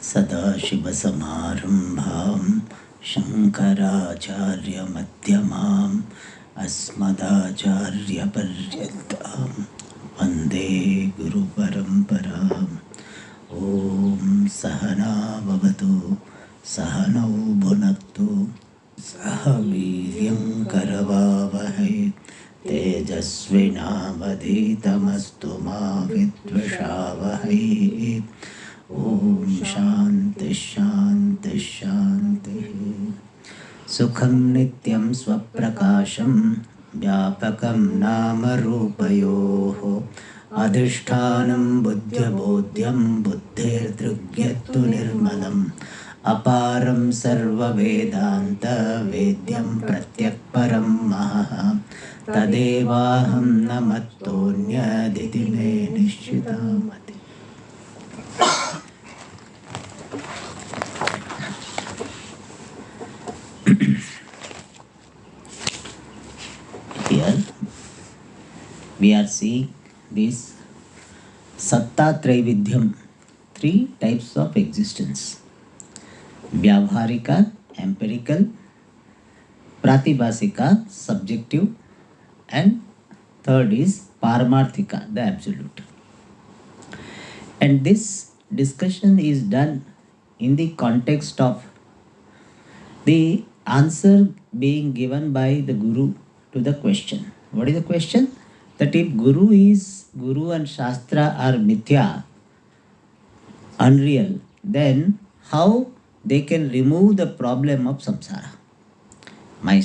सदाशिवसमारम्भां शङ्कराचार्यमध्यमाम् अस्मदाचार्यपर्यन्तां वन्दे गुरुपरम्पराम्। ॐ सहना भवतु सहनौ भुनक्तु सह वीर्यं करवावहै तेजस्विनावधीतमस्तु मा विद्विषावहै। ओम शांति शांति शांति। सुखं नित्यं स्वप्रकाशं व्यापकं नाम रूपयोः अधिष्ठानं बुद्ध्यबोध्यं बुद्धेर्दृग्यत्तु निर्मलम् अपारं सर्ववेदान्त वेद्यं प्रत्यक्परं महः तदेवाहं न मत्तोऽन्यदिति मे निश्चिता मतिः। Here we are seeing this Satta Traividyam, three types of existence: Vyavharika, empirical; Pratibhasika, subjective; and third is Paramarthika, the absolute. And this discussion is done in the context of the answer being given by the Guru to the question. What is the question? That if Guru and Shastra are mithya, unreal, then how they can remove the problem of samsara? My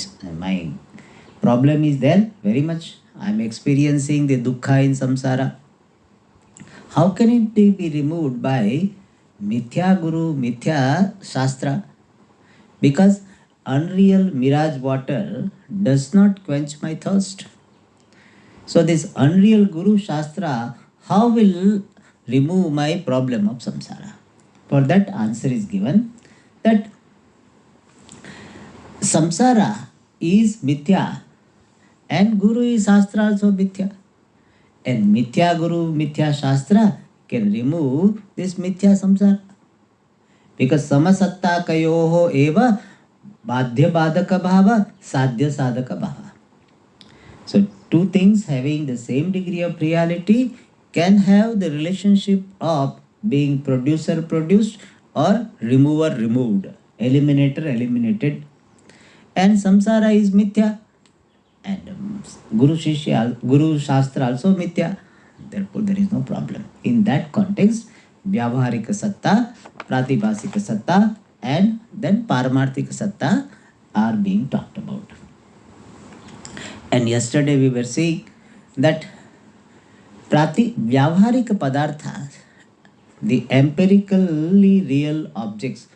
problem is there very much. I am experiencing the dukkha in samsara. How can it be removed by mithya Guru, mithya Shastra? Because unreal mirage water does not quench my thirst. So this unreal Guru Shastra, how will remove my problem of samsara? For that answer is given that samsara is mithya and Guru is Shastra also mithya. And mithya Guru, mithya Shastra can remove this mithya samsara. Because samasatta kayoho eva badhya badaka bhava sadhya sadaka bhava. So two things having the same degree of reality can have the relationship of being producer produced or remover removed, eliminator eliminated. And samsara is mithya and Guru Shastra also mithya. Therefore there is no problem. In that context, Vyavaharika Satta, Pratibhasika Satta and then Paramarthika Satta are being talked about. And yesterday we were seeing that Vyavaharika Padartha, the empirically real objects,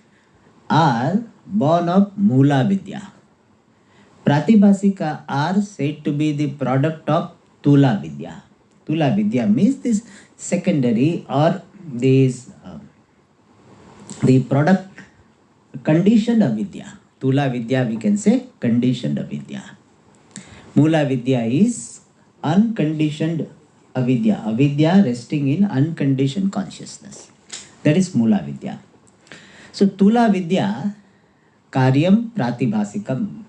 are born of Mula Vidya. Pratibhasika are said to be the product of Tula Vidya. Tula Vidya means this secondary or this the product conditioned avidya. Tula Vidya we can say conditioned avidya. Mula Vidya is unconditioned avidya. Avidya resting in unconditioned consciousness. That is Mula Vidya. So Tula Vidya Karyam Pratibhasikam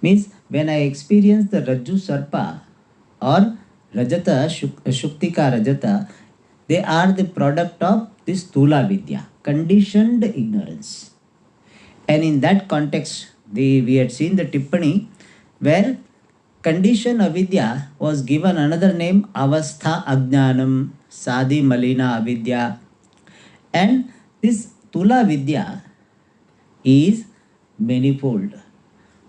means when I experience the Rajju Sarpa or Rajata Shuktika Rajata, they are the product of this Tula Vidya, conditioned ignorance. And in that context, we had seen the Tippani where conditioned avidya was given another name, Avastha Ajnanam, Sadi Malina Avidya. And this Tula Vidya is manifold.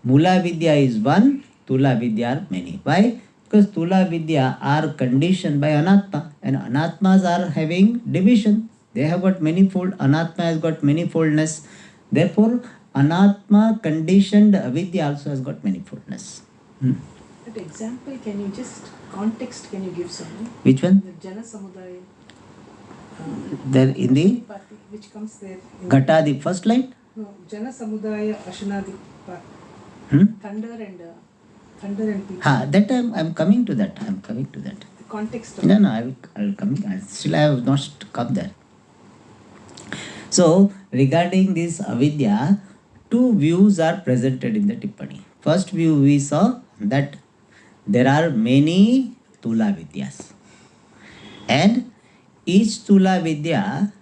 Mula Vidya is one, Tula Vidya are many. Why? Because Tula Vidya are conditioned by Anatma, and Anatmas are having division. They have got manifold. Anatma has got manifoldness. Therefore, Anatma conditioned avidya also has got manifoldness. That example, can you just context? Can you give some? Which one? The Jana Samudaya. There in the which comes there. Ghata, the first line. No, Jana Samudaya Ashanadi. Thunder and people. That I'm coming to that. I'm coming to that. The context of No, I will come. Still, I have not come there. So, regarding this avidya, two views are presented in the Tippani. First view we saw that there are many Tula Vidyas, and each Tula Vidya,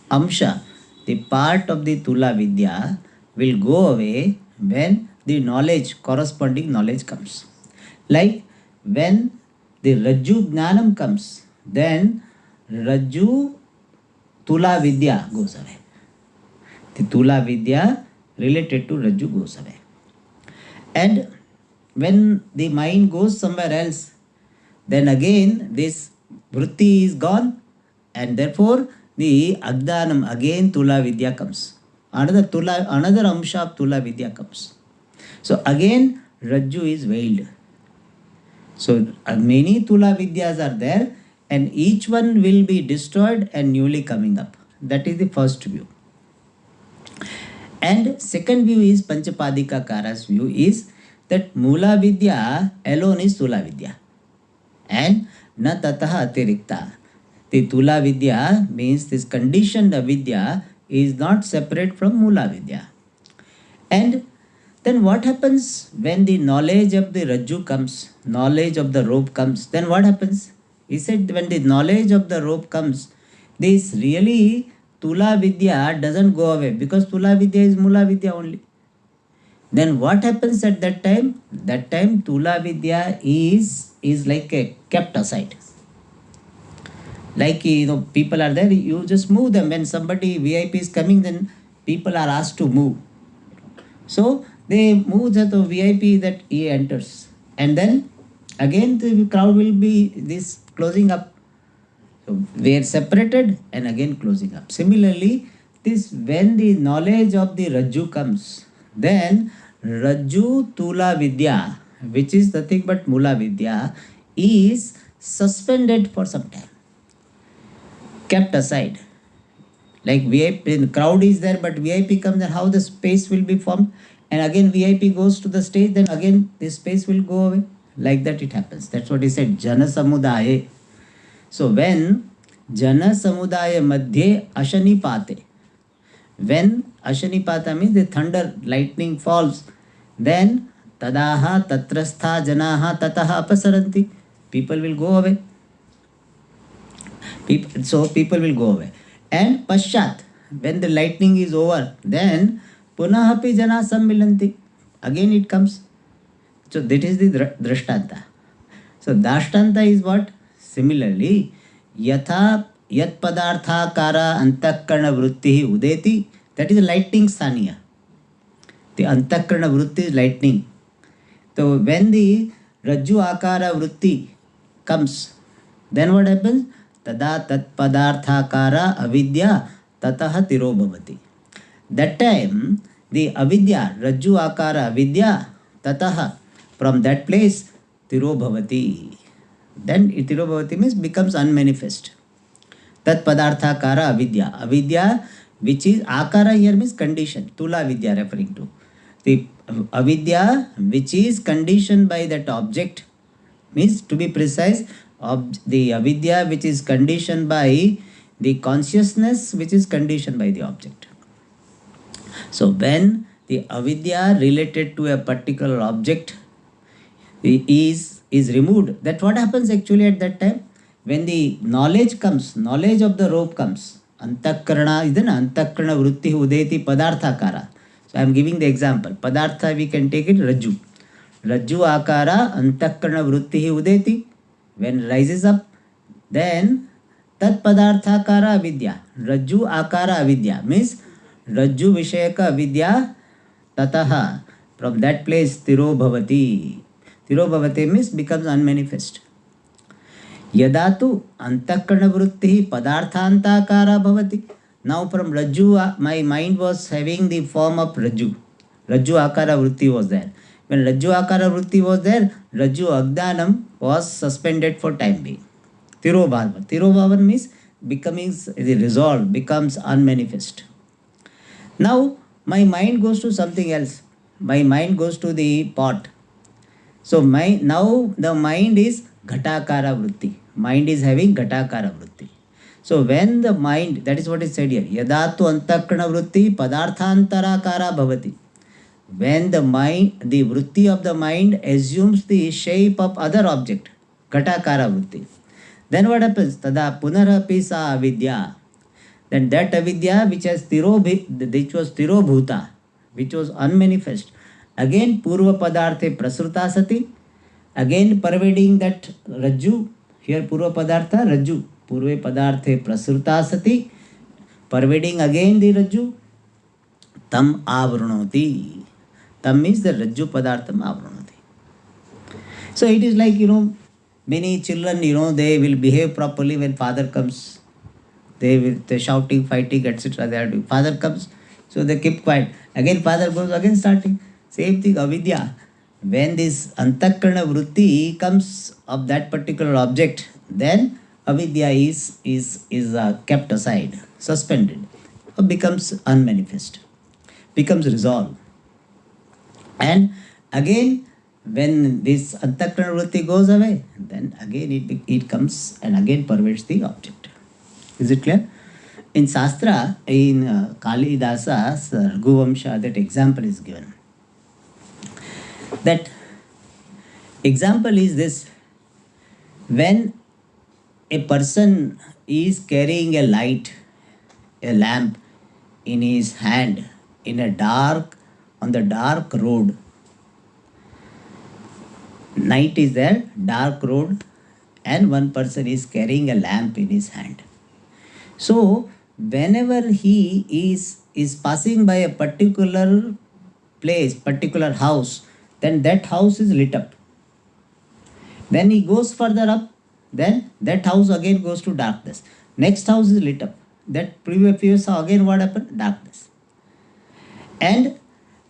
Amsha, the part of the Tula Vidya, will go away when the knowledge, corresponding knowledge comes. Like when the Rajju Gnanam comes, then Rajju Tula Vidya goes away. The Tula Vidya related to Rajju goes away. And when the mind goes somewhere else, then again this Vritti is gone, and therefore the Agdanam, again Tula Vidya comes. Another Amsha of Tula Vidya comes. So again Rajju is veiled. So many Tula Vidyas are there, and each one will be destroyed and newly coming up. That is the first view. And second view is Panchapadika Kara's view is that Mula Vidya alone is Tula Vidya. And na tataha atirikta. The Tula Vidya means this conditioned avidya is not separate from Mula Vidya. And then what happens when the knowledge of the Rajju comes, knowledge of the rope comes, then what happens? He said when the knowledge of the rope comes, this really Tula Vidya doesn't go away because Tula Vidya is Mula Vidya only. Then what happens at that time? That time Tula Vidya is like a kept aside. Like people are there, you just move them. When somebody VIP is coming, then people are asked to move. So they move the VIP that he enters, and then again the crowd will be this closing up. So they are separated and again closing up. Similarly, this when the knowledge of the Rajju comes, then Rajju Tula Vidya, which is nothing but Mula Vidya, is suspended for some time, kept aside. Like VIP, the crowd is there, but VIP comes, and how the space will be formed, and again VIP goes to the stage, then again this space will go away. Like that it happens. That's what he said, Jana Samudaya. So when Jana Samudaya Madhye Ashanipate, when Ashanipata means the thunder, lightning falls, then Tadaha Tatrastha Janaha Tataha Apasaranti. People will go away. People will go away. And Pashat, when the lightning is over, then Punahapi Jana Sammilanti. Again it comes. So that is the Drashtanta. So Dashtanta is what? Similarly, Yatha Yat Padartha Kara Antakarna Vritti Udeti, that is lightning Saniya. The Antakarna Vritti is lightning. So when the Rajju Akara Vritti comes, then what happens? Tada tat padarthakara avidya tataha tiro bhavati. That time the avidya, Rajju akara avidya tataha, from that place tiro bhavati. Then tiro bhavati means becomes unmanifest. Tat padarthakara avidya. Avidya, which is akara here means condition. Tula vidya referring to. The avidya which is conditioned by that object, means to be precise, the avidya which is conditioned by the consciousness which is conditioned by the object. So when the avidya related to a particular object is removed, that what happens actually at that time? When the knowledge comes, knowledge of the rope comes, antakarana is an antakarana vritti udeti padarthakara. So I am giving the example. Padartha we can take it Rajju. Rajju akara antakarana vritti udeti. When rises up, then tat padarthakara avidya, Rajju akara avidya means Rajju vishayaka avidya tataha, from that place tiro bhavati. Tiro bhavati means becomes unmanifest. Yada tu antakarana vritti padarthantakara bhavati. Now from Rajju, my mind was having the form of Rajju. Rajju akara vritti was there. When Rajju akara vritti was there, Rajju Agdanam was suspended for time being. Tirobhavan. Tirobhavan means becoming the resolve, becomes unmanifest. Now my mind goes to something else. My mind goes to the pot. So now the mind is Ghatakara vritti. Mind is having Ghatakara vritti. So when the mind, that is what is said here, yada tu antakarana vritti padarthantarakara bhavati. When the mind, the vritti of the mind assumes the shape of other object, ghatakara vritti, then what happens? Tada punarapi sa avidya. Then that avidya which was tirobhuta, which was unmanifest, again purva padarthe prasruta sati, again pervading that rajju, here purva padartha rajju, purve padarthe prasruta sati, pervading again the rajju, tam avrunoti. Tam means the rajju padartham avrunoti. So it is like, many children, they will behave properly when father comes. They're shouting, fighting, etc. They are doing. Father comes, so they keep quiet. Again father goes, again starting. Same thing, avidya. When this antakarana vritti comes of that particular object, then avidya is kept aside, suspended, or becomes unmanifest, becomes resolved. And again, when this antakarana vritti goes away, then again it comes and again pervades the object. Is it clear? In Shastra, in Kalidasa's Raghuvamsha, that example is given. That example is this: when a person is carrying a light, a lamp in his hand, on the dark road. Night is there, dark road, and one person is carrying a lamp in his hand. So whenever he is passing by a particular place, particular house, then that house is lit up. When he goes further up, then that house again goes to darkness. Next house is lit up. That previous house again what happened? Darkness. And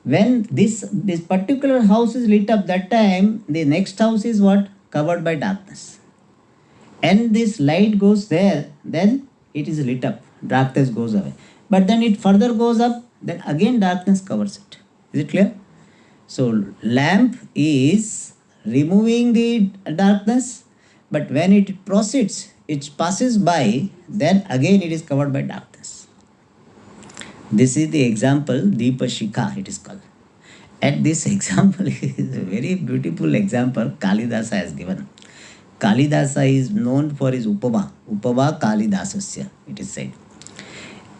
when this particular house is lit up, that time the next house is what? Covered by darkness. And this light goes there, then it is lit up, darkness goes away. But then it further goes up, then again darkness covers it. Is it clear? So lamp is removing the darkness, but when it proceeds, it passes by, then again it is covered by darkness. This is the example, Deepa Shikha it is called. And this example is a very beautiful example Kalidasa has given. Kalidasa is known for his Upama Kalidasasya, it is said.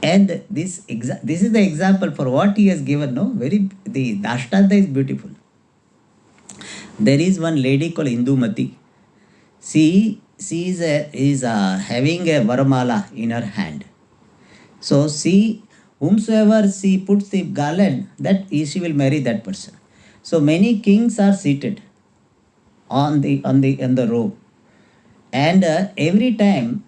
And this is the example for what he has given. The Dashtanta is beautiful. There is one lady called Indumati. She is having a Varamala in her hand. So whomsoever she puts the garland, that she will marry that person. So many kings are seated on the row. And every time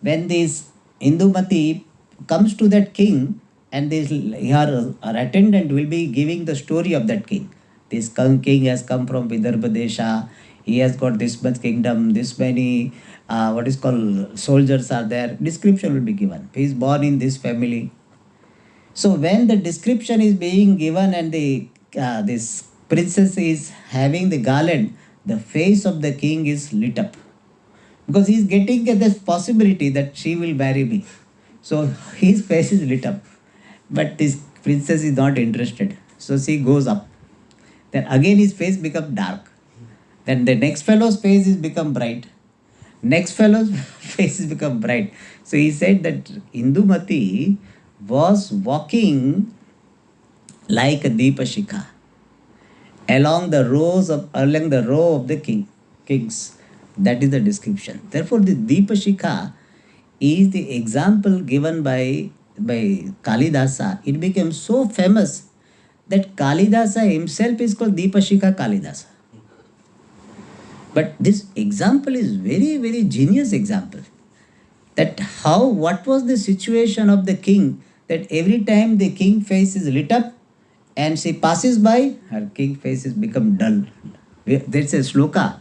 when this Indumati comes to that king, and her attendant will be giving the story of that king. This king has come from Vidarbha Desha, he has got this much kingdom, this many soldiers are there. Description will be given. He is born in this family. So when the description is being given and this princess is having the garland, the face of the king is lit up. Because he is getting this possibility that she will marry me. So his face is lit up. But this princess is not interested. So she goes up. Then again his face becomes dark. Then the next fellow's face is become bright. Next fellow's face is become bright. So he said that Indumati was walking like a Deepa Shikha along the row of the kings. That is the description. Therefore, the Deepa Shikha is the example given by Kalidasa. It became so famous that Kalidasa himself is called Deepa Shikha Kalidasa. But this example is very, very genius example. That what was the situation of the king, that every time the king face is lit up and she passes by, her king face has become dull. There's a sloka.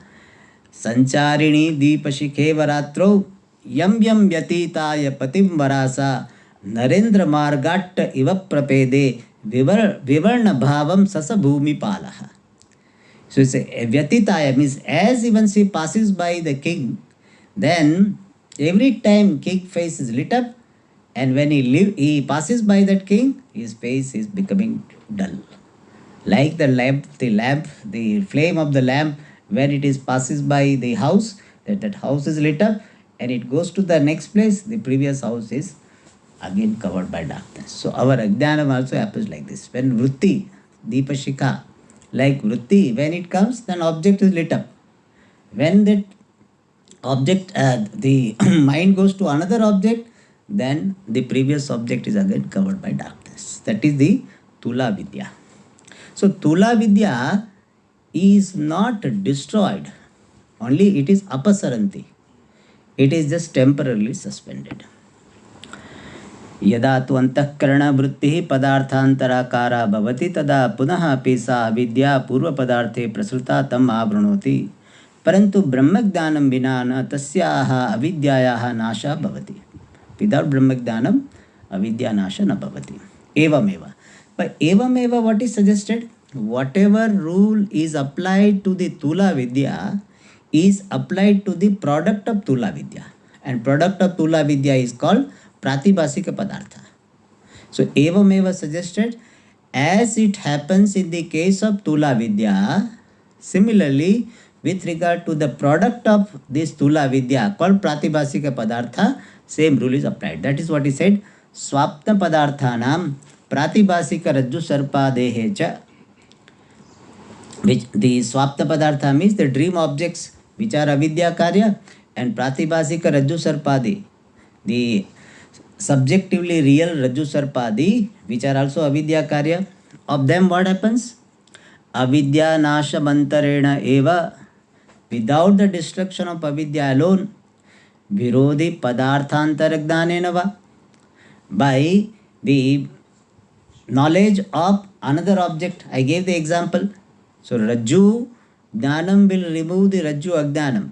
Sancharini Deepashikhe Varatro Yam Yam Vyatitaya Patim Varasa Narendra Margatta Iva Prapede Vivarna Bhavam Sasa Bhumi Palaha. So it's a Vyatitaya means as even she passes by the king, then Every time king face is lit up, and when he passes by that king, his face is becoming dull. Like the flame of the lamp, when it is passes by the house, that house is lit up, and it goes to the next place, the previous house is again covered by darkness. So our Ajnanam also happens like this. When Vritti, Deepashika, like Vritti, when it comes, then object is lit up. When that object, the mind goes to another object, then the previous object is again covered by darkness. That is the Tula Vidya. So Tula Vidya is not destroyed, only it is apasaranti. It is just temporarily suspended. यदा तु अंतःकरणवृत्तिः पदार्थान्तराकारा भवति तदा पुनः अपि सा अविद्या पूर्वपदार्थे प्रसृता तम् आवृणोति, परन्तु ब्रह्मज्ञानं विना न तस्याः अविद्यायाः नाशः भवति. विदाउट ब्रह्मज्ञानम अविद्या नाश न भवति. एवमेव. But evamev, what is suggested? Whatever rule is applied to the Tula Vidya is applied to the product of Tula Vidya. And product of Tula Vidya is called Pratibhasika Padartha. So evameva suggested, as it happens in the case of Tula Vidya, similarly with regard to the product of this Tula Vidya called Pratibhasika Padartha, same rule is applied. That is what he said. Swapna Padarthanam Pratibhasika Rajju Sarpadehecha, which the Swapna Padartha means the dream objects which are avidya karya, and Pratibhasika Rajju Sarpadi, the subjectively real Rajju Sarpadi, which are also avidya karya. Of them what happens? Avidya nasha mantarena eva, without the destruction of avidya alone, virodhi padarthantaragdanena va, by the knowledge of another object. I gave the example. So Rajju Jnanam will remove the Rajju Ajnanam.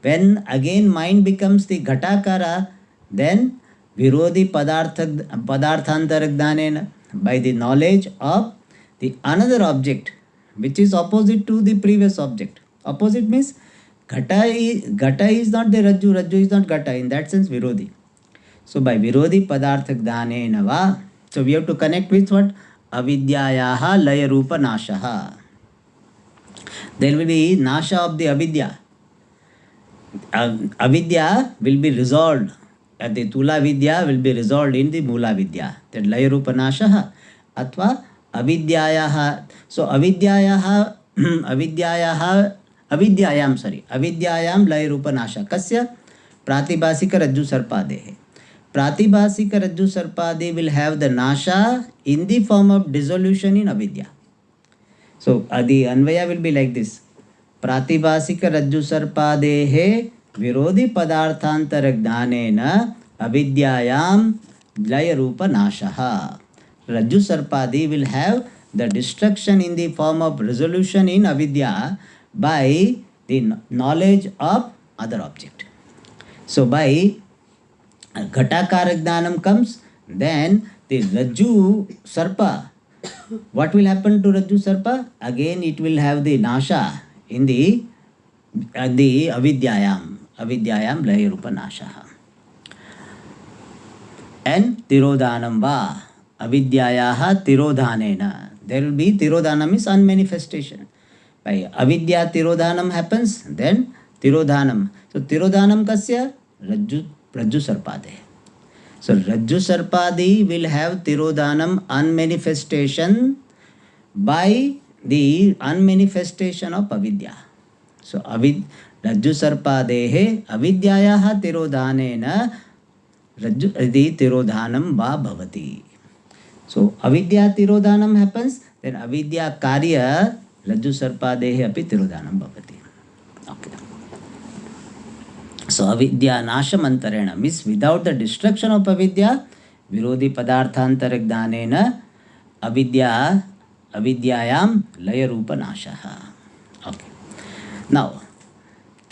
When again mind becomes the Ghatakara, then Virodhi Padarthantaragdanena, by the knowledge of the another object which is opposite to the previous object. Opposite means Ghata is not the Rajju, Rajju is not Ghata. In that sense, Virodhi. So by Virodhi Padarthantanena va, so we have to connect with what? Avidyayaha laya rupa nashaha. There will be nasha of the avidya. Avidya will be resolved. The Tula Vidya will be resolved in the Mula Vidya. That laya rupa nashaha. Atva avidyayaha. So avidyayam laya rupa nasha. Kasya? Pratibhasika Rajju Sarpadehe. Pratibhasika Rajju Sarpade will have the nasha in the form of dissolution in avidya. So the Anvaya will be like this. Pratibhasika Rajju Sarpadehe Virodhi Padarthantaragdanena avidyayam laya rupa nashaha. Rajju Sarpadi will have the destruction in the form of resolution in avidya by the knowledge of other object. So by Ghatakara Jnanam comes, then the Rajju Sarpa, what will happen to Rajju Sarpa? Again it will have the nasha in the avidyayam laya rupa nashaha. And tirodhanam va, avidyayaha tirodhanena. There will be tirodhanam is unmanifestation. By avidya tirodhanam happens, then tirodhanam. So tirodhanam kasya? Rajju Sarpade. So Rajju Sarpadi will have tirodhanam unmanifestation by the unmanifestation of avidya. So Rajju Sarpadehe avidyayaha tirodhanena the tirodhanam va bhavati. So avidya tirodhanam happens, then avidya karya Rajju Sarpadehe api tirodhanam bhavati. Okay. So avidya nashamantarena means without the destruction of avidya, virodhi padarthantaragdanena avidyayam laya rupa nashaha. Okay. Now,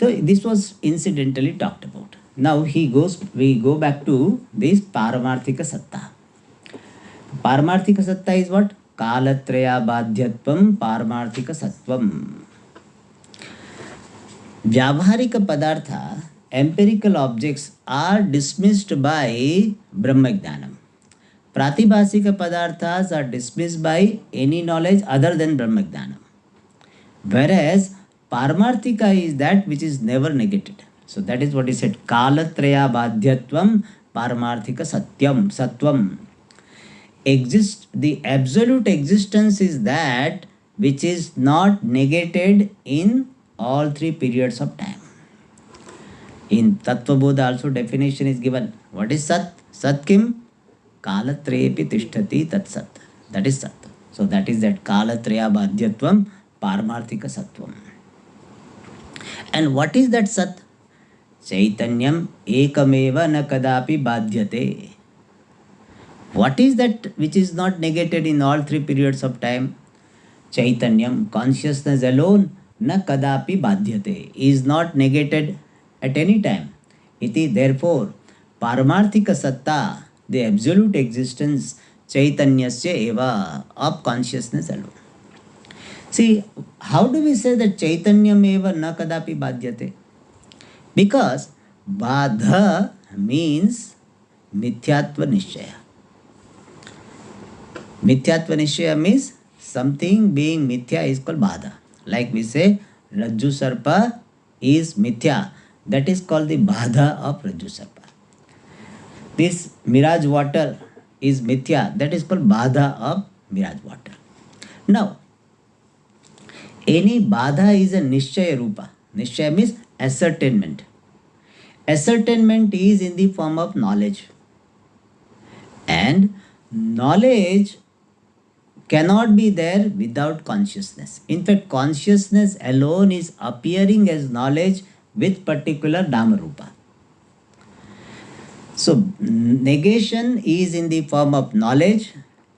so this was incidentally talked about. Now we go back to this Paramarthika Satta. Paramarthika Satta is what? Kalatraya Badhyatvam Paramarthika Sattvam. Vyavaharika Padartha empirical objects are dismissed by Brahmajnanam. Pratibhasika padarthas are dismissed by any knowledge other than Brahmajnanam. Whereas Paramarthika is that which is never negated. So that is what he said. Kalatraya badhyatvam Paramarthika satyam satvam. The absolute existence is that which is not negated in all three periods of time. In Tattva Bodha also definition is given. What is Sat? Sat kim? Kalatrepi tishtati tat Sat. That is Sat. So that is that Kalatraya badhyatvam Paramarthika Sattvam. And what is that Sat? Chaitanyam ekameva na kadapi badhyate. What is that which is not negated in all three periods of time? Chaitanyam, consciousness alone, na kadapi badhyate, is not negated at any time. Iti, therefore, Paramarthika Satta, the absolute existence, Chaitanyasya eva, of consciousness alone. See, how do we say that Chaitanyam eva na kadapi badhyate? Because Badha means Mithyatva Nishchaya. Mithyatva Nishchaya means something being mithya is called Badha. Like we say, Rajju Sarpa is mithya. That is called the Badha of Rajju Sarpa. This mirage water is mithya. That is called Badha of mirage water. Now, any Badha is a Nishchaya Rupa. Nishchaya means ascertainment. Ascertainment is in the form of knowledge. And knowledge cannot be there without consciousness. In fact, consciousness alone is appearing as knowledge with particular Dhamma Rupa. So, negation is in the form of knowledge,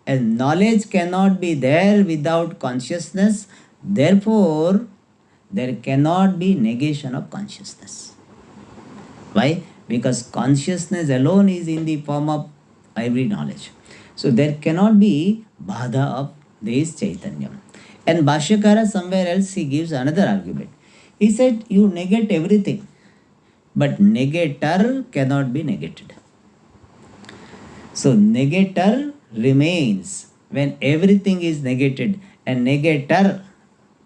and knowledge cannot be there without consciousness. Therefore, there cannot be negation of consciousness. Why? Because consciousness alone is in the form of every knowledge. So there cannot be Badha of this Chaitanyam. And Bhashyakara somewhere else he gives another argument. He said you negate everything, but negator cannot be negated. So negator remains when everything is negated, and negator,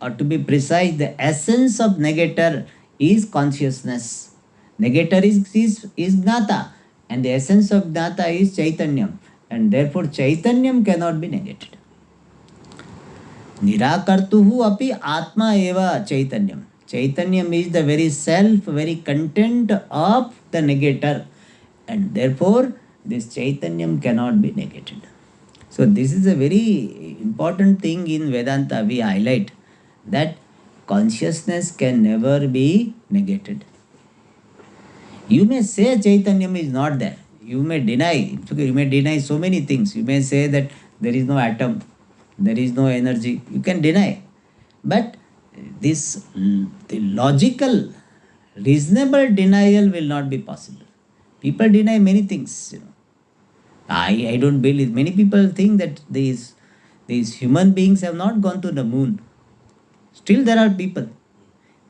or to be precise, the essence of negator is consciousness. Negator is Gnata, and the essence of Gnata is Chaitanyam, and therefore Chaitanyam cannot be negated. Nirakartuhu api Atma eva Chaitanyam. Chaitanyam is the very self, very content of the negator, and therefore this Chaitanyam cannot be negated. So this is a very important thing in Vedanta. We highlight that consciousness can never be negated. You may say Chaitanyam is not there. You may deny. You may deny so many things. You may say that there is no atom, there is no energy. You can deny. But this, the logical, reasonable denial will not be possible. People deny many things. I don't believe. Many people think that these human beings have not gone to the moon. Still there are people.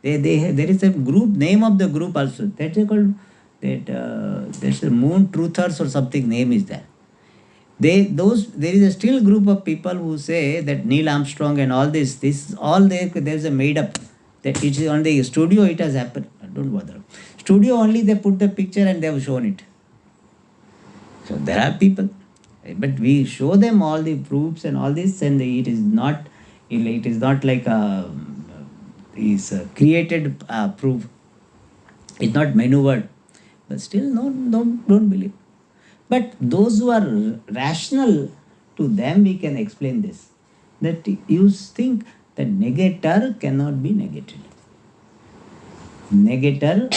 There is a group, name of the group also. That is called, there's a moon truthers or something name is there. There is a still group of people who say that Neil Armstrong and all this all there's a made up. That it is on the studio it has happened. Don't bother. Studio only they put the picture and they have shown it. So there are people. But we show them all the proofs and all this, and it is not like created proof. It's not maneuvered. But still don't believe. But those who are rational, to them we can explain this. That you think that negator cannot be negated. Negator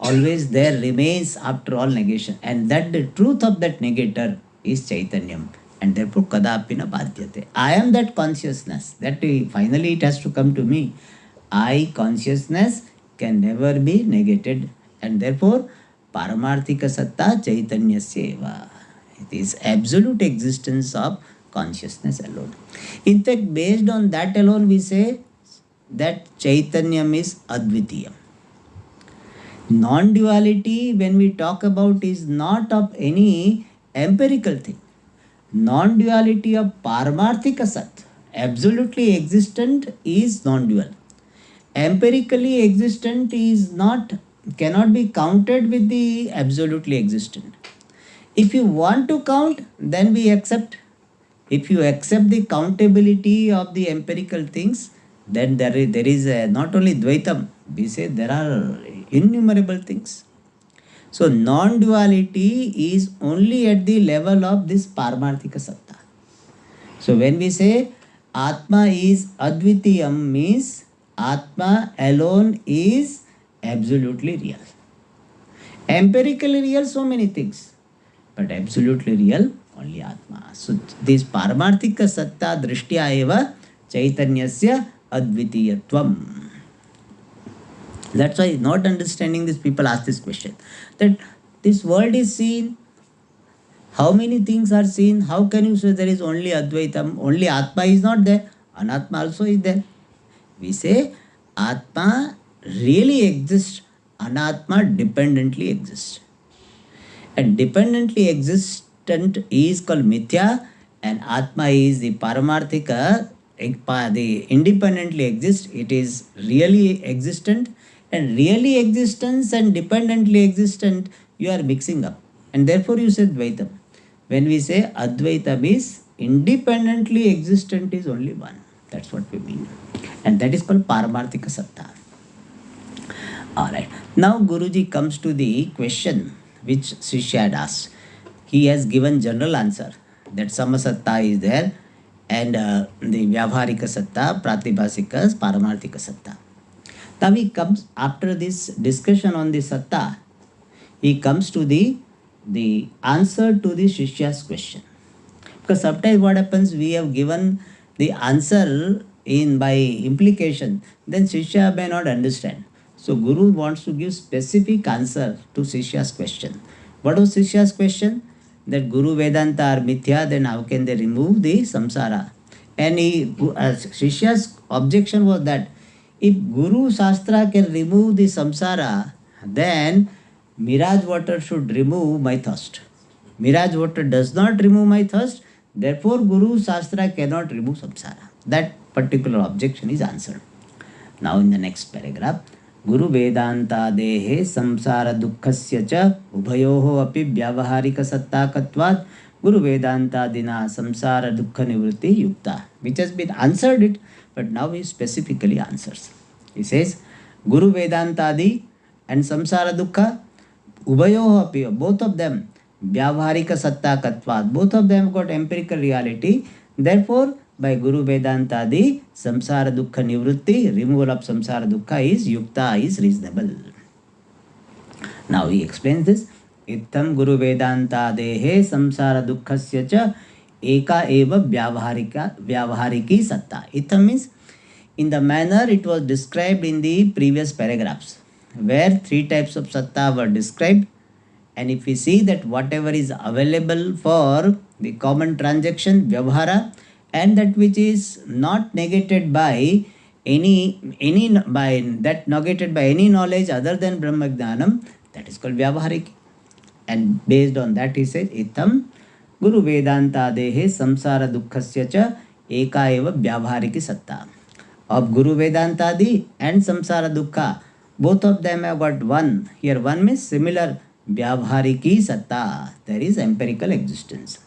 always there remains after all negation. And that the truth of that negator is Chaitanyam. And therefore kadapina badhyate. I am that consciousness. That finally it has to come to me. I, consciousness, can never be negated. And therefore Paramarthika Satta Chaitanyasya eva. It is absolute existence of consciousness alone. In fact, based on that alone, we say that Chaitanyam is Advitiyam. Non-duality, when we talk about, is not of any empirical thing. Non-duality of Paramarthika Sat, absolutely existent, is non-dual. Empirically existent is not, cannot be counted with the absolutely existent. If you want to count, then we accept. If you accept the countability of the empirical things, then there is not only Dvaitam, we say there are innumerable things. So non-duality is only at the level of this Paramarthika Satta. So when we say Atma is Advitiyam, means Atma alone is absolutely real. Empirically real, so many things, but absolutely real, only Atma. So this Paramarthika Satta Drishtya eva Chaitanyasya Advitiyatvam. That's why, not understanding this, people ask this question, that this world is seen, how many things are seen, how can you say there is only Advaitam, only Atma is not there, Anatma also is there. We say Atma really exists, Anatma dependently exists. And dependently existent is called Mithya, and Atma is the Paramarthika, the independently exists, it is really existent. And really existence and dependently existent, you are mixing up. And therefore you say Dvaitam. When we say Advaitam is independently existent, is only one. That's what we mean. And that is called Paramarthika Satta. Alright. Now Guruji comes to the question which Shishya had asked. He has given general answer that Samasatta is there, and the Vyavharika Satta, Pratibhasika, Paramarthika Satta. Now he comes, after this discussion on the Satta, he comes to the answer to the Shishya's question. Because sometimes what happens, we have given the answer in by implication, then Shishya may not understand. So Guru wants to give specific answer to Shishya's question. What was Shishya's question? That Guru Vedanta are mithya, then how can they remove the samsara? And Shishya's objection was that if Guru Shastra can remove the samsara, then mirage water should remove my thirst. Mirage water does not remove my thirst, therefore Guru Shastra cannot remove samsara. That particular objection is answered. Now in the next paragraph, Guru Vedanta dehe samsara dukkhasya cha ubhayoho api vyavaharika sattakatvad Guru Vedanta dina samsara dukkha nivritti yukta, which has been answered it, but now he specifically answers. He says Guru Vedantadi and samsara dukkha ubhayoho api, both of them vyavaharika sattakatvad, both of them got empirical reality, therefore by Guru Vedantadi, samsara dukkha nivritti, removal of samsara dukkha is yukta, is reasonable. Now he explains this. Ittam Guru Vedanta dehe samsara dukkhasya cha eka eva vyavahariki satta. Ittam means in the manner it was described in the previous paragraphs, where three types of satta were described. And if we see that whatever is available for the common transaction, vyavahara, and that which is not negated by any by that negated by any knowledge other than Brahma Jnanam, that is called Vyavahariki. And based on that he says Itam Guru Vedanta dehe samsara dukkhasya cha eka eva Vyavahariki satta. Of Guru Vedantadi and samsara dukkha, both of them have got one. Here one means similar Vyavahariki satta, there is empirical existence.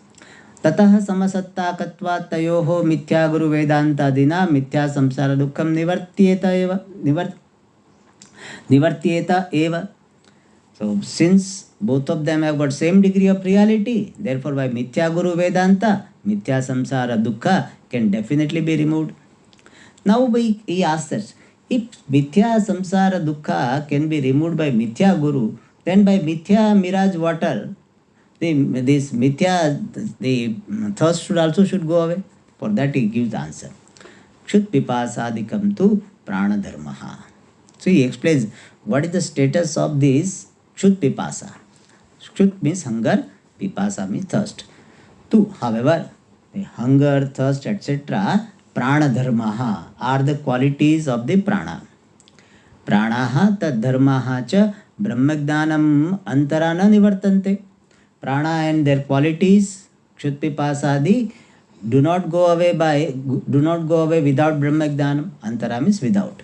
ततः समसत्ताकत्वात् तयोः मिथ्या गुरु वेदांतादिना मिथ्या संसार दुःखं निवर्त्येत एव. So since both of them have got same degree of reality, therefore by mithya guru vedanta, mithya samsara dukkha can definitely be removed. Now he asks us, if mithya samsara dukkha can be removed by mithya guru, then by mithya mirage water, this mithya, the thirst should go away. For that he gives the answer. Kshut pipasadikam tu prana dharmaha. So he explains what is the status of this kshut pipasa. Kshut means hunger, pipasa means thirst. Tu, however, the hunger, thirst, etc., prana dharmaha are the qualities of the prana. Pranaha tad dharmaha cha Brahmajnanam antara na nivartante. Prana and their qualities, Kshutpipasadi, do not go away without Brahmajnanam. Antara means without.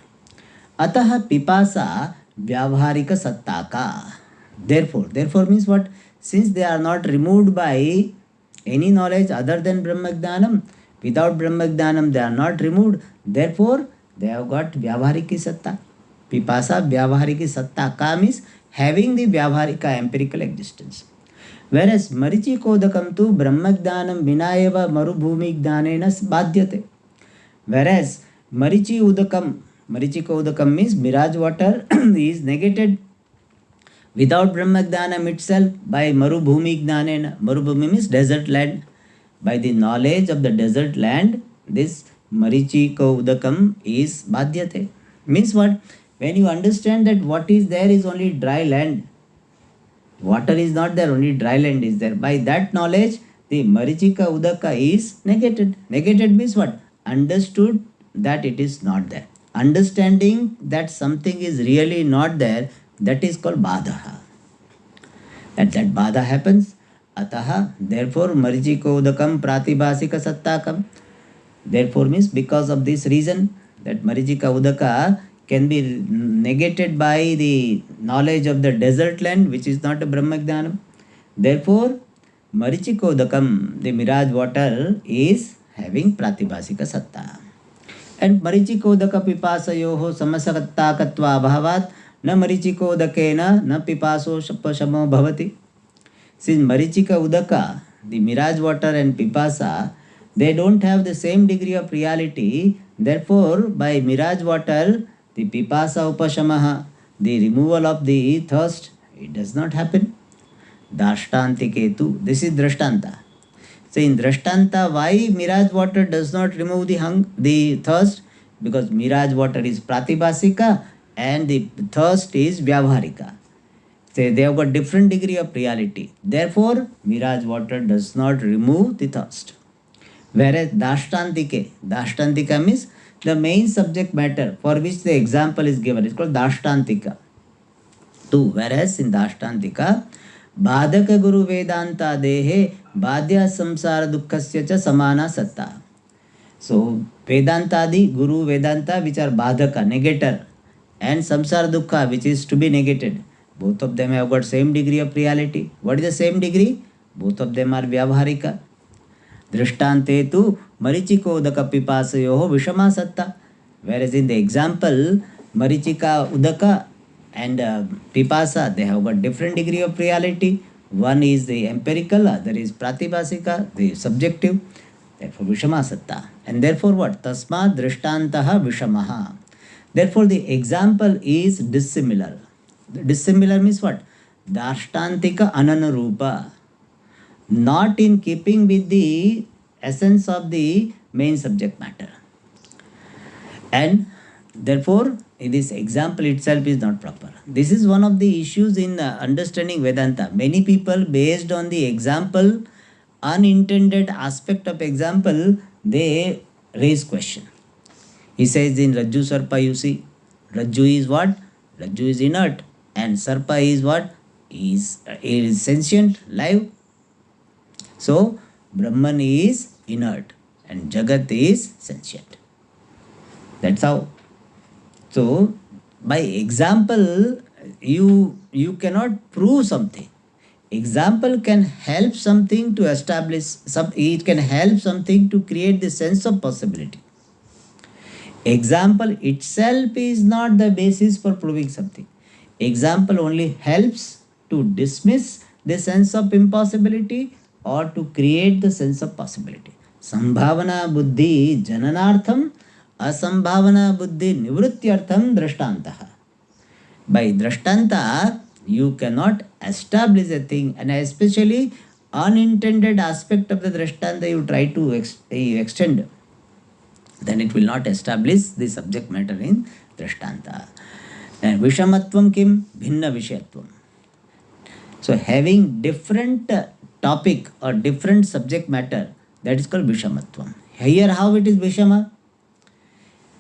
Ataha pipasa vyavaharika sattaka. Therefore means what? Since they are not removed by any knowledge other than Brahmajnanam, without Brahmajnanam they are not removed. Therefore, they have got Vyavahariki Satta. Pipasa Vyavahariki Satta Ka means having the Vyavaharika empirical existence. Whereas Marichi Kodakam tu Brahmajnanam Vinayava Marubhumi Jnanena Badhyate. Whereas Marichi Udakam means mirage water is negated without Brahmajnanam itself by Marubhumi Jnanena. Marubhumi means desert land. By the knowledge of the desert land, this Marichika Udakam is Badhyate. Means what? When you understand that what is there is only dry land, water is not there, only dry land is there. By that knowledge, the Marichika Udaka is negated. Negated means what? Understood that it is not there. Understanding that something is really not there, that is called Badha. That Badha happens. Ataha, therefore, Marichika Udakam Pratibhasika Sattakam. Therefore means because of this reason that Marichika Udaka can be negated by the knowledge of the desert land which is not a Brahmajnanam. Therefore, Marichika Udakam, the mirage water, is having Pratibhasika Satta. And Marichika Udaka Pipasayoho Samasakattakatva Bhavat na Marichika Udakena na Pipaso Shapashamo Bhavati. Since Marichika Udaka, the mirage water and Pipasa, they don't have the same degree of reality. Therefore, by mirage water, the Pipasa Upashamaha, the removal of the thirst, it does not happen. Dashtantiketu, this is Drashtanta. So in Drashtanta, why mirage water does not remove the thirst? Because mirage water is Pratibhasika and the thirst is Vyavaharika. So they have got different degree of reality. Therefore, mirage water does not remove the thirst. Whereas Dashtantika means the main subject matter for which the example is given. It's called Dashtantika. Whereas in Dashtantika, Bhadaka Guru Vedanta Dehe Badhya Samsara Dukkhasya Cha Samana Satta. So Vedantadi, Guru Vedanta, which are Bhadaka, negator, and Samsara Dukkha, which is to be negated. Both of them have got same degree of reality. What is the same degree? Both of them are Vyavaharika. Drishtante tu Marichika Udaka Pipasayoho Vishama Satta. Whereas in the example, Marichika Udaka and Pipasa, they have got different degree of reality. One is the empirical, other is Pratibhasika, the subjective. Therefore, Vishama Satta. And therefore what? Tasma Drishtantaha Vishamaha. Therefore, the example is dissimilar. Dissimilar means what? Dashtantika Ananarupa. Not in keeping with the essence of the main subject matter. And therefore, this example itself is not proper. This is one of the issues in understanding Vedanta. Many people, based on the example, unintended aspect of example, they raise question. He says in Rajju Sarpa, you see, Rajju is what? Rajju is inert. And Sarpa is what? Is sentient, live. So, Brahman is inert and Jagat is sentient. That's how. So, by example, you cannot prove something. Example can help something to establish, it can help something to create the sense of possibility. Example itself is not the basis for proving something. Example only helps to dismiss the sense of impossibility or to create the sense of possibility. Sambhavana buddhi jananartham, asambhavana buddhi nivrityartham drashtantaha. By drashtanta, you cannot establish a thing, and especially unintended aspect of the drashtanta you try to extend, then it will not establish the subject matter in drashtanta. And vishamatvam kim? Bhinna vishayatvam. So having different topic or different subject matter, that is called vishamatvam. Here how it is vishama?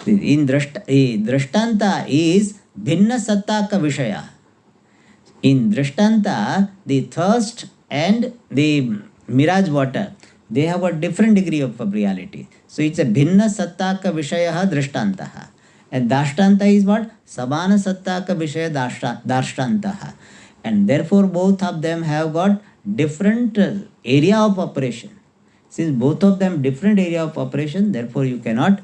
In drashtanta is bhinna sattaka vishaya. In Drishtanta, the thirst and the mirage water, they have a different degree of reality. So it's a bhinna sattaka vishayaha drishtantaha. And dashtanta is what? Samana sattaka vishaya darshtantaha. And therefore both of them have got different area of operation. Since both of them different area of operation, therefore you cannot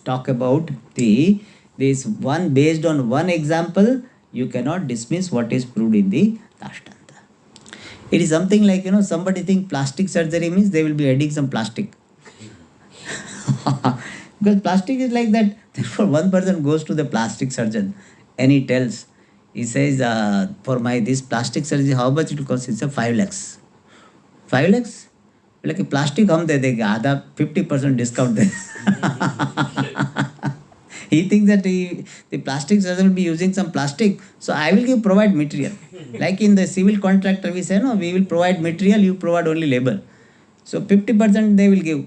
talk about this one based on one example. You cannot dismiss what is proved in the Dashtanta. It is something like, somebody think plastic surgery means they will be adding some plastic. Because plastic is like that. Therefore, one person goes to the plastic surgeon and he tells, he says, for my this plastic surgery, how much it will cost? It's a 5 lakhs. 5 lakhs? Like plastic हम दे देंगे आधा 50% discount they he thinks that the plastic surgeon will be using some plastic, so I will provide material. Like in the civil contractor, we say, no, we will provide material, you provide only labor. So 50% they will give.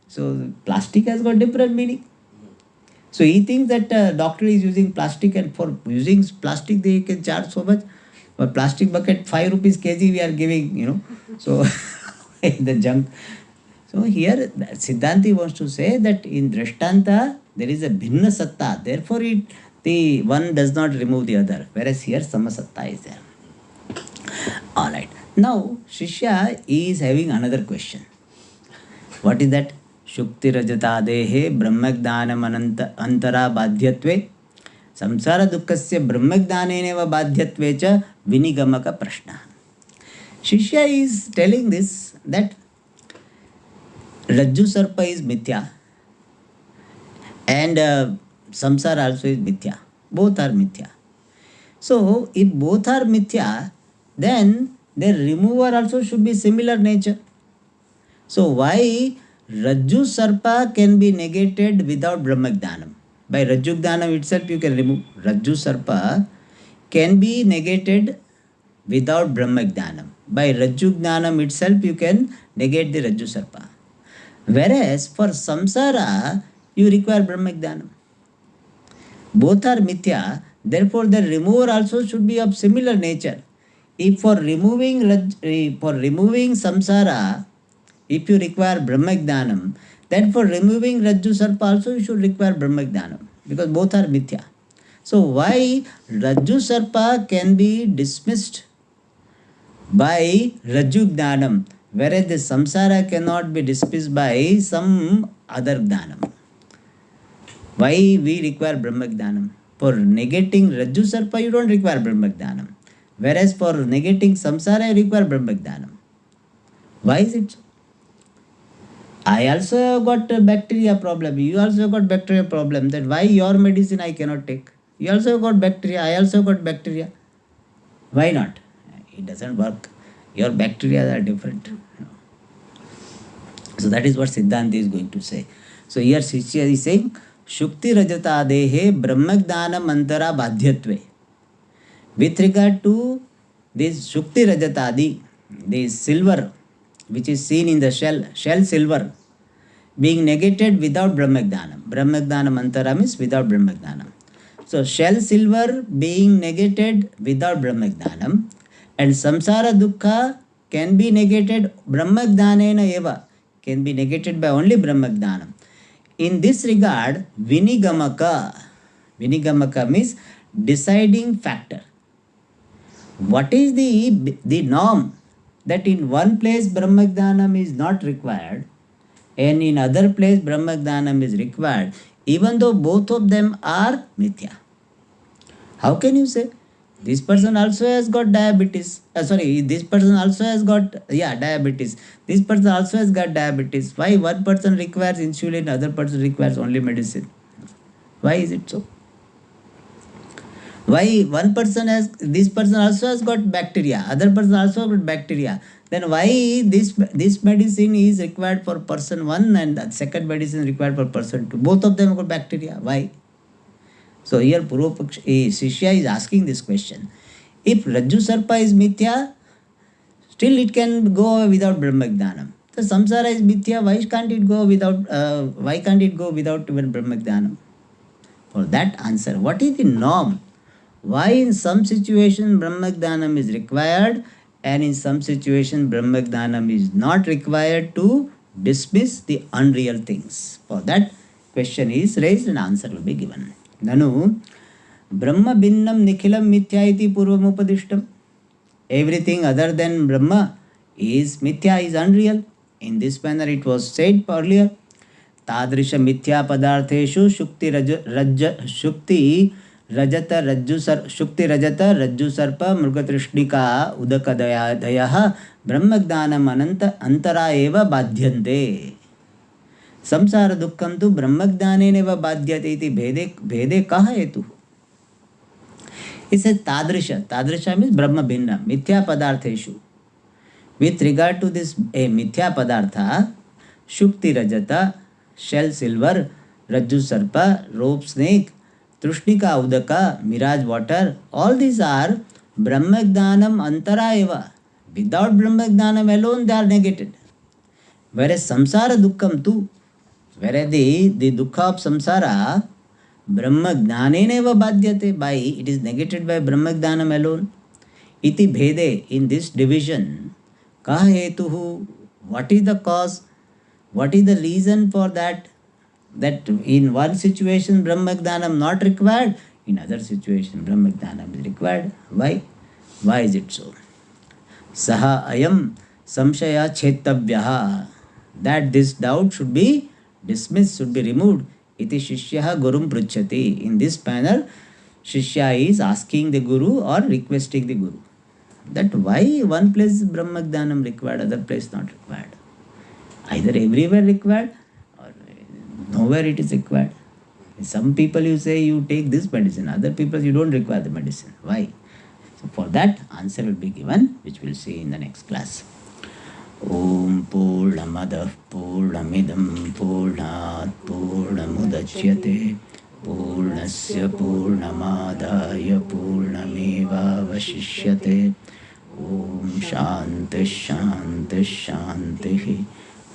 So plastic has got different meaning. So he thinks that doctor is using plastic, and for using plastic they can charge so much. But plastic bucket 5 rupees kg we are giving, so the junk. So here Siddhanti wants to say that in Drishtanta there is a bhinna satta, therefore the one does not remove the other, whereas here samasatta is there. Alright. Now Shishya is having another question. What is that? Shukti rajata dehe brahmagdanam antara badhyatve samsara dukkasya brahmagdaneneva badhyatve cha vinigamaka prashna. Shishya is telling this that Rajju Sarpa is mithya and samsara also is mithya. Both are mithya. So, if both are mithya, then their remover also should be similar nature. So, why Rajju Sarpa can be negated without Brahmagdanam? By Rajjugdanam itself you can remove. Rajju Sarpa can be negated without Brahmagdanam. By Rajjugdanam itself you can negate the Rajju Sarpa. Whereas for samsara, you require Brahmagdanam. Both are mithya, therefore the remover also should be of similar nature. If for removing samsara, if you require Brahmagdanam, then for removing Rajju Sarpa also you should require Brahmagdanam, because both are mithya. So why Rajju Sarpa can be dismissed by Rajjugdanam, whereas the samsara cannot be dismissed by some other dhanam? Why we require Brahmagdanam? For negating Rajju Sarpa, you don't require Brahmagdanam. Whereas for negating samsara, you require Brahmagdanam. Why is it so? I also have got a bacteria problem. You also have got bacteria problem. Then why your medicine I cannot take? You also have got bacteria. I also have got bacteria. Why not? It doesn't work. Your bacteria are different. So that is what Siddhanti is going to say. So here Shishya is saying, Shukti Rajata Dehe Brahmagdanam Antara Badhyatve. With regard to this Shukti Rajatadi, the silver which is seen in the shell silver, being negated without Brahmagdanam. Brahmagdanam Antara means without Brahmagdanam. So shell silver being negated without Brahmagdanam, and samsara dukkha can be negated Brahmagdanena eva, can be negated by only Brahmagdanam. In this regard, Vinigamaka means deciding factor. What is the norm? That in one place Brahmagdanam is not required and in other place Brahmagdanam is required, even though both of them are mithya. How can you say? This person also has got diabetes. This person also has got diabetes. This person also has got diabetes. Why one person requires insulin, other person requires only medicine? Why is it so? Why this person also has got bacteria, other person also got bacteria? Then why this medicine is required for person 1 and the second medicine is required for person 2? Both of them have got bacteria. Why? So here Shishya is asking this question. If Rajju Sarpa is mithya, still it can go without Brahmagdanam. The samsara is mithya, why can't it go without even Brahmagdanam? For that answer, what is the norm? why in some situation Brahmagnanam is required and in some situation Brahmagnanam is not required to dismiss the unreal things. For that, question is raised and answer will be given. Nanu Brahma Binnam Nikhilam Mithya iti Purvam Upadishtam. Everything other than Brahma is Mithya, is unreal. In this manner it was said earlier. Tadrisha Mithya Padartheshu Shukti Rajata Rajju Sarpa Mrugatrishnika Udakadayaha Brahmagnanam Ananta Antara Eva Badhyante. Samsara Dukkam tu Brahmagnaneneva Badhyate iti Bhede Kaha Hetu. It says Tadrisha. Tadrisha means Brahma Bhinna. Mithya Padartheshu. With regard to this Mithya Padartha, Shukti Rajata, shell silver, Rajju Sarpa, rope snake, Trushnika Udaka, mirage water, all these are Brahmagnanam Antara Eva. Without Brahmagnanam alone they are negated. Whereas Samsara Dukkam tu, whereas the Dukkha of Samsara, Brahmagnaneneva Badhyate, by it is negated by Brahmagnanam alone. Iti Bhede, in this division, Kaha Hetuhu, what is the cause? What is the reason for that? That in one situation Brahmagnanam not required, in other situation Brahmagnanam is required. Why? Why is it so? Saha ayam samshaya chetavyaha. That this doubt should be dismissed, should be removed. Iti shishyaha gurum pruchati. In this manner, Shishya is asking the Guru or requesting the Guru. That why one place Brahmagnanam required, other place not required. Either everywhere required or nowhere it is required. Some people you say you take this medicine, other people you don't require the medicine. Why? So for that answer will be given, which we'll see in the next class. Om Purnamadah Purnamidam Purnat Purnamudachyate Purnasya Purnamadaya Purnameva Vashishyate. Om Shanti Shanti Shanti.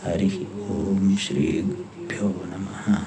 Hari Om Shri Gurubhyo Namaha.